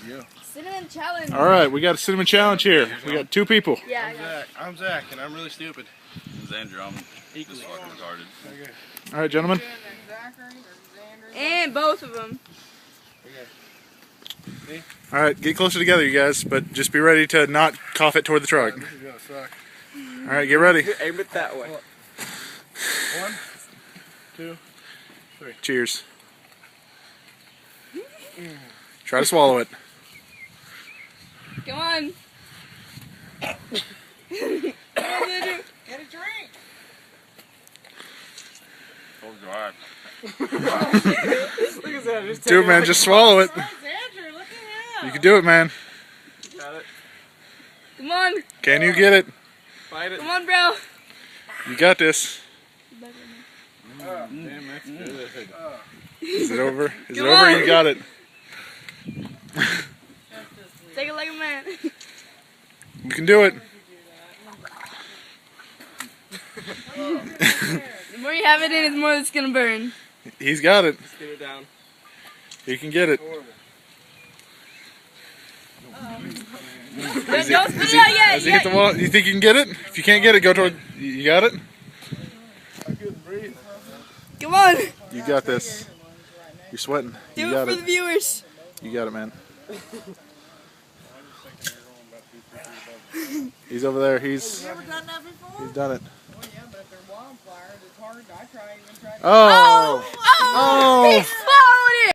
Yeah. Cinnamon challenge. All right, we got a cinnamon challenge here. We got 2 people. Yeah, I I'm got Zach. I'm Zach, and I'm really stupid. I'm Andrew. I'm just fucking retarded. Okay. All right, gentlemen. it. And both of them. Okay. All right, get closer together, you guys, but just be ready to not cough it toward the truck. This is gonna suck. All right, get ready. Aim it that way. 1, 2. Cheers. Try to swallow it. Come on. Get a drink. Oh god. Look at that. Just Do it, man. Just swallow it. Andrew, look at him. You can do it, man. Got it. Come on. Can you get it? Bite it. Come on, bro. You got this. Damn, that's good. Is it over? Is it Come over? on. You got it. Take it like a man. You can do it. The more you have it in, the more it's gonna burn. He's got it. Just get it down. He can get it. Don't spit it out yet. Does he hit the wall? You think you can get it? If you can't get it, go toward. You got it? I couldn't breathe. Come on. You got this. You're sweating. Do You it got for the viewers. You got it, man. He's over there. He's Never done that before? he's done it. Oh yeah, but if they're wildfires, it's hard. I try even try. Oh! Oh! Oh!